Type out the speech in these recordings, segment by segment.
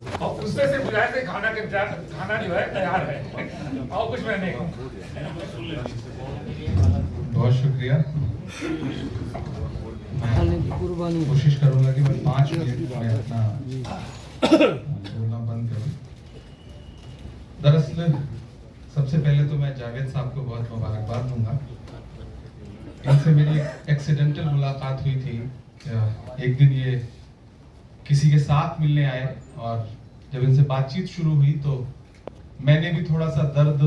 और उससे से बुझाए थे खाना जो है तैयार है और कुछ मैं नहीं। बहुत शुक्रिया। कोशिश करूंगा कि मैं 5 मिनट में अपना बोलना बंद करूं। दरअसल सबसे पहले तो मैं जावेद साहब को बहुत मुबारकबाद दूंगा। इनसे मेरी एक्सीडेंटल मुलाकात हुई थी। एक दिन ये किसी के साथ मिलने आए और जब इनसे बातचीत शुरू हुई तो मैंने भी थोड़ा सा दर्द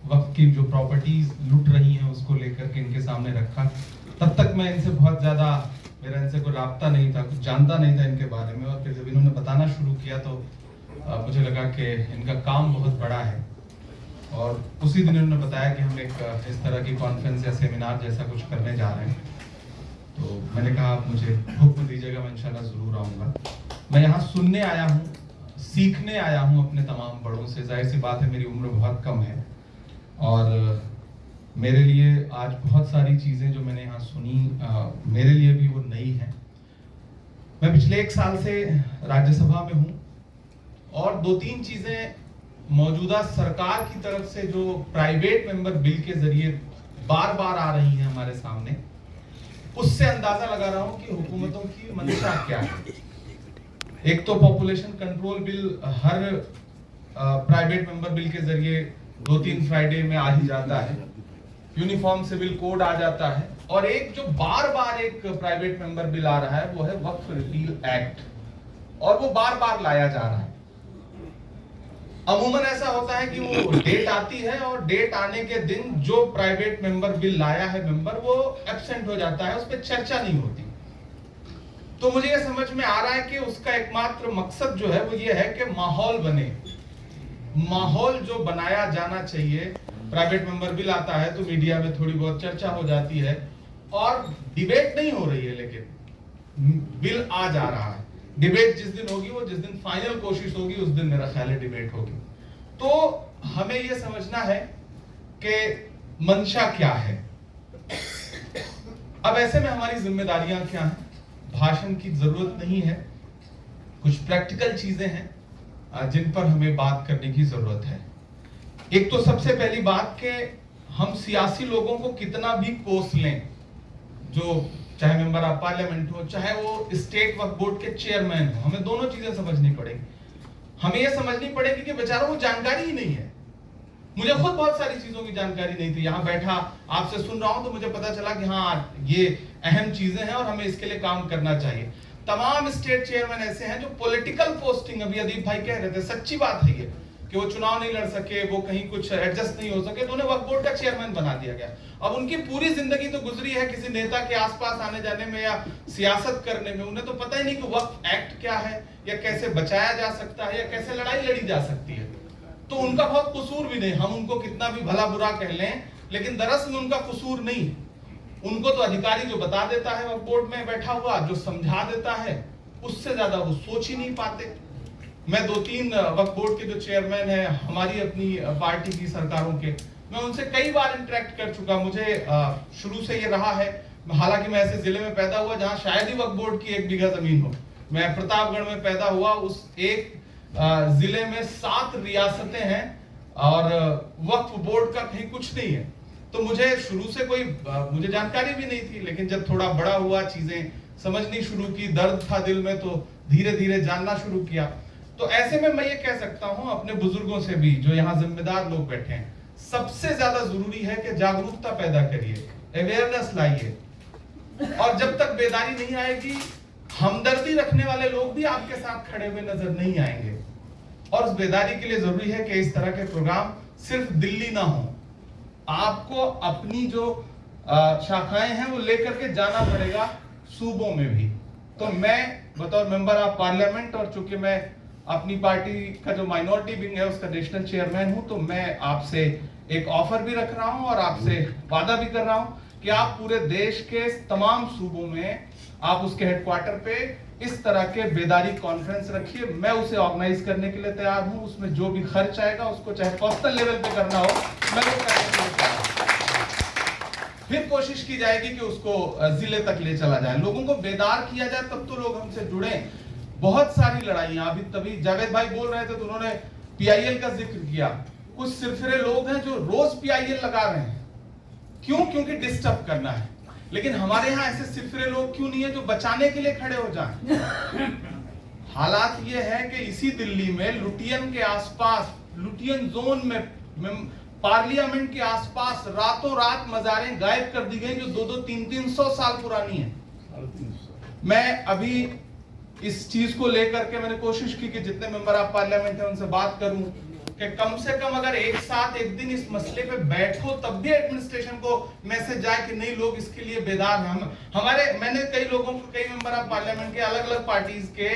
वक्त की जो प्रॉपर्टीज लूट रही हैं उसको लेकर के इनके सामने रखा। तब तक मैं इनसे बहुत ज़्यादा मेरा इनसे कोई राब्ता नहीं था, कुछ जानता नहीं था इनके बारे में। और फिर जब इन्होंने बताना शुरू किया तो मुझे लगा कि इनका काम बहुत बड़ा है। और उसी दिन इन्होंने बताया कि हम एक इस तरह की कॉन्फ्रेंस या सेमिनार जैसा कुछ करने जा रहे हैं। तो मैंने कहा आप मुझे हुक्म दीजिएगा, मैं इंशाल्लाह ज़रूर आऊँगा। मैं यहाँ सुनने आया हूँ, सीखने आया हूँ अपने तमाम बड़ों से। जाहिर सी बात है मेरी उम्र बहुत कम है और मेरे लिए आज बहुत सारी चीज़ें जो मैंने यहाँ सुनी मेरे लिए भी वो नई हैं। मैं पिछले 1 साल से राज्यसभा में हूँ और 2-3 चीज़ें मौजूदा सरकार की तरफ से जो प्राइवेट मेंबर बिल के जरिए बार बार आ रही हैं हमारे सामने, उससे अंदाजा लगा रहा हूँ कि हुकूमतों की मंशा क्या है। एक तो पॉपुलेशन कंट्रोल बिल हर प्राइवेट मेंबर बिल के जरिए 2-3 फ्राइडे में आ ही जाता है। यूनिफॉर्म सिविल कोड आ जाता है। और एक जो बार बार एक प्राइवेट मेंबर बिल आ रहा है वो है वक्फ रिपील एक्ट, और वो बार बार लाया जा रहा है। अमूमन ऐसा होता है कि वो डेट आती है और डेट आने के दिन जो प्राइवेट मेंबर बिल लाया है मेंबर, वो एब्सेंट हो जाता है, उस पर चर्चा नहीं होती। तो मुझे ये समझ में आ रहा है कि उसका एकमात्र मकसद जो है वो ये है कि माहौल बने। माहौल जो बनाया जाना चाहिए, प्राइवेट मेंबर बिल आता है तो मीडिया में थोड़ी बहुत चर्चा हो जाती है और डिबेट नहीं हो रही है, लेकिन बिल आ जा रहा है। डिबेट जिस दिन होगी, वो जिस दिन फाइनल कोशिश होगी, उस दिन मेरा ख्याल है डिबेट होगी। तो हमें यह समझना है कि मंशा क्या है। अब ऐसे में हमारी जिम्मेदारियां क्या हैं। भाषण की जरूरत नहीं है, कुछ प्रैक्टिकल चीजें हैं जिन पर हमें बात करने की जरूरत है। एक तो सबसे पहली बात कि हम सियासी लोगों को कितना भी कोस लें, जो चाहे मेंबर ऑफ पार्लियामेंट हो, चाहे वो स्टेट वक्फ बोर्ड के चेयरमैन हो, हमें दोनों चीजें समझनी पड़ेगी। हमें यह समझनी पड़ेगी कि बेचारों को जानकारी ही नहीं है। मुझे खुद बहुत सारी चीजों की जानकारी नहीं थी। यहाँ बैठा आपसे सुन रहा हूं तो मुझे पता चला कि हाँ ये अहम चीजें हैं और हमें इसके लिए काम करना चाहिए। तमाम स्टेट चेयरमैन ऐसे हैं जो पॉलिटिकल पोस्टिंग, अभी अदीप भाई कह रहे थे, सच्ची बात है ये, कि वो चुनाव नहीं लड़ सके, वो कहीं कुछ एडजस्ट नहीं हो सके, तो उन्हें वक्फ बोर्ड का चेयरमैन बना दिया गया। अब उनकी पूरी जिंदगी तो गुजरी है किसी नेता के आसपास आने जाने में या सियासत करने में। उन्हें तो पता ही नहीं कि वक्फ एक्ट क्या है, या कैसे बचाया जा सकता है, या कैसे लड़ाई लड़ी जा सकती है। तो उनका बहुत कसूर भी नहीं। हम उनको कितना भी भला बुरा कह लें, लेकिन दरअसल उनका कसूर नहीं। उनको तो अधिकारी जो बता देता है वक्फ बोर्ड में बैठा हुआ, जो समझा देता है, उससे ज्यादा वो सोच ही नहीं पाते। मैं 2-3 वक्फ बोर्ड के जो चेयरमैन हैं हमारी अपनी पार्टी की सरकारों के, मैं उनसे कई बार इंटरेक्ट कर चुका। मुझे शुरू से ये रहा है, हालांकि मैं ऐसे जिले में पैदा हुआ जहां शायद ही वक्फ बोर्ड की 1 बीघा जमीन हो। मैं प्रतापगढ़ में पैदा हुआ, उस एक जिले में 7 रियासतें हैं और वक्फ बोर्ड का कहीं कुछ नहीं है। तो मुझे शुरू से कोई मुझे जानकारी भी नहीं थी, लेकिन जब थोड़ा बड़ा हुआ, चीजें समझनी शुरू की, दर्द था दिल में, तो धीरे धीरे जानना शुरू किया। तो ऐसे में मैं ये कह सकता हूं अपने बुजुर्गों से भी, जो यहाँ जिम्मेदार लोग बैठे हैं, सबसे ज्यादा जरूरी है कि जागरूकता पैदा करिए, अवेयरनेस लाइए। और जब तक बेदारी नहीं आएगी, हमदर्दी रखने वाले लोग भी आपके साथ खड़े हुए नजर नहीं आएंगे। और उस बेदारी के लिए जरूरी है कि इस तरह के प्रोग्राम सिर्फ दिल्ली ना हो, आपको अपनी जो शाखाएं हैं वो लेकर के जाना पड़ेगा सूबों में भी। तो मैं बतौर मेंबर ऑफ पार्लियामेंट, और चूंकि मैं अपनी पार्टी का जो माइनॉरिटी विंग है उसका नेशनल चेयरमैन हूं, तो मैं आपसे एक ऑफर भी रख रहा हूं और आपसे वादा भी कर रहा हूं कि आप पूरे देश के तमाम सूबों में आप उसके हेडक्वार्टर पे इस तरह के बेदारी कॉन्फ्रेंस रखिए। मैं उसे ऑर्गेनाइज करने के लिए तैयार हूं। उसमें जो भी खर्च आएगा उसको चाहे पर्सनल लेवल पे करना हो, मैं वो करने के लिए तैयार हूं। फिर कोशिश की जाएगी कि उसको जिले तक ले चला जाए, लोगों को बेदार किया जाए, तब तो लोग हमसे जुड़े। बहुत सारी लड़ाइयां, अभी तभी जावेद भाई बोल रहे थे तो उन्होंने पीआईएल का जिक्र किया। कुछ सिरफिरे लोग हैं जो रोज पीआईएल लगा रहे हैं, क्यों? क्योंकि डिस्टर्ब करना है। लेकिन हमारे यहाँ ऐसे सिरफिरे लोग क्यों नहीं है जो बचाने के लिए खड़े हो जाएं? हालात ये है कि इसी दिल्ली में लुटियन के आसपास, लुटियन जोन में पार्लियामेंट के आसपास रातों रात मजारें गायब कर दी गई जो 200, 300 साल पुरानी है। मैं अभी इस चीज को लेकर के मैंने कोशिश की कि जितने मेंबर ऑफ पार्लियामेंट है उनसे बात करूं कि कम से कम अगर एक साथ एक दिन इस मसले पे बैठो तब भी एडमिनिस्ट्रेशन को मैसेज जाए कि नहीं, लोग इसके लिए बेदार हैं। मैंने कई लोगों को, कई मेंबर ऑफ पार्लियामेंट के अलग अलग पार्टीज के,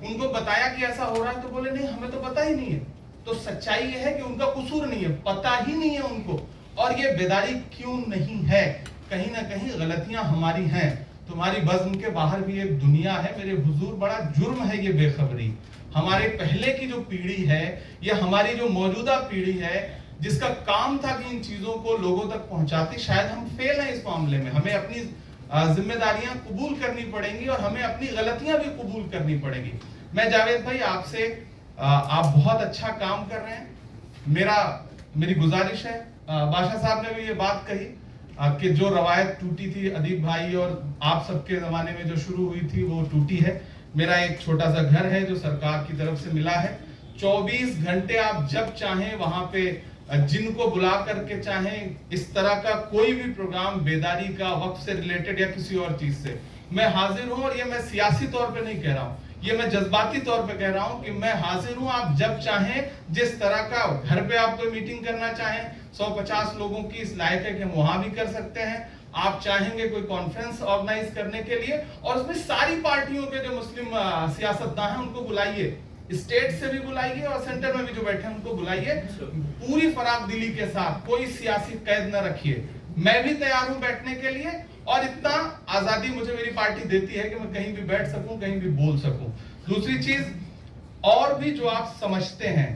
उनको बताया कि ऐसा हो रहा है तो बोले नहीं, हमें तो पता ही नहीं है। तो सच्चाई ये है कि उनका कसूर नहीं है, पता ही नहीं है उनको। और ये बेदारी क्यों नहीं है? कहीं ना कहीं गलतियां हमारी हैं। तुम्हारी बज़्म के बाहर भी एक दुनिया है मेरे हुजूर, बड़ा जुर्म है ये बेखबरी। हमारे पहले की जो पीढ़ी है, ये हमारी जो मौजूदा पीढ़ी है, जिसका काम था कि इन चीजों को लोगों तक पहुंचाती, शायद हम फेल हैं इस मामले में। हमें अपनी जिम्मेदारियां कबूल करनी पड़ेंगी और हमें अपनी गलतियां भी कबूल करनी पड़ेगी। मैं जावेद भाई आपसे, आप बहुत अच्छा काम कर रहे हैं। मेरी गुजारिश है, बादशाह साहब ने भी ये बात कही कि जो रवायत टूटी थी अदीब भाई और आप सबके जमाने में जो शुरू हुई थी वो टूटी है। मेरा एक छोटा सा घर है जो सरकार की तरफ से मिला है। 24 घंटे आप जब चाहें वहां पे जिनको बुला करके चाहें इस तरह का कोई भी प्रोग्राम बेदारी का, वक्त से रिलेटेड या किसी और चीज से, मैं हाजिर हूं। और ये मैं सियासी तौर पे नहीं कह रहा हूं, ये मैं जज्बाती तौर पे कह रहा हूं कि मैं हाजिर हूं। आप जब चाहें, जिस तरह का घर पे आप कोई मीटिंग करना चाहें, 150 लोगों की इस लायक है कि हम वहां भी कर सकते हैं। आप चाहेंगे कोई कॉन्फ्रेंस ऑर्गेनाइज करने के लिए, और उसमें सारी पार्टियों के जो मुस्लिम सियासतदान हैं उनको बुलाइए, स्टेट से भी बुलाइए और सेंटर में भी जो बैठे हैं उनको बुलाइए, पूरी फराग दिली के साथ। कोई सियासी कैद न रखिए। मैं भी तैयार हूं बैठने के लिए, और इतना आजादी मुझे मेरी पार्टी देती है कि मैं कहीं भी बैठ सकूं, कहीं भी बोल सकूं। दूसरी चीज, और भी जो आप समझते हैं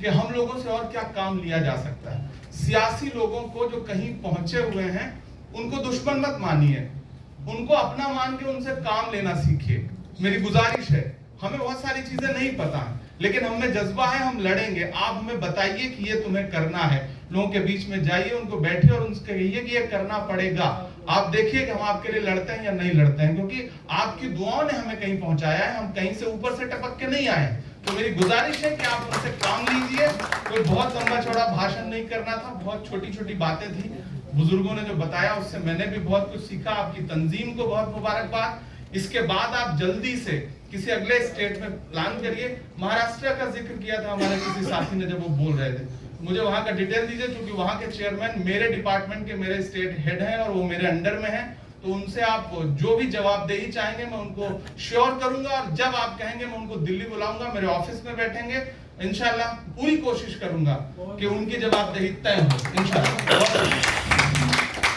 कि हम लोगों से और क्या काम लिया जा सकता है, सियासी लोगों को जो कहीं पहुंचे हुए हैं उनको दुश्मन मत मानिए, उनको अपना मान के उनसे काम लेना सीखिए। मेरी गुजारिश है, हमें बहुत सारी चीजें नहीं पता है, लेकिन हमें जज्बा है, हम लड़ेंगे। आप हमें बताइए कि ये तुम्हें करना है, लोगों के बीच में जाइए, उनको बैठिए और उनसे कहिए कि ये करना पड़ेगा। आप देखिए कि हम आपके लिए लड़ते हैं या नहीं लड़ते हैं, क्योंकि आपकी दुआओं ने हमें कहीं पहुंचाया है, हम कहीं से ऊपर से टपक के नहीं आए। तो मेरी गुजारिश है कि आप उनसे काम लीजिए। कोई बहुत लंबा चौड़ा भाषण नहीं करना था, बहुत छोटी छोटी बातें थी। बुजुर्गों ने जो बताया उससे मैंने भी बहुत कुछ सीखा। आपकी तंजीम को बहुत मुबारकबाद। इसके बाद आप जल्दी से किसी अगले स्टेट में प्लान करिए। महाराष्ट्र का जिक्र किया था हमारे किसी साथी ने जब वो बोल रहे थे, मुझे वहां का डिटेल दीजिए, क्योंकि वहां के चेयरमैन मेरे डिपार्टमेंट के, मेरे स्टेट हेड हैं और वो मेरे अंडर में हैं। तो उनसे आप जो भी जवाबदेही चाहेंगे मैं उनको श्योर करूंगा, और जब आप कहेंगे मैं उनको दिल्ली बुलाऊंगा, मेरे ऑफिस में बैठेंगे। इंशाल्लाह पूरी कोशिश करूंगा कि उनकी जवाबदेही तय हो इंशाल्लाह।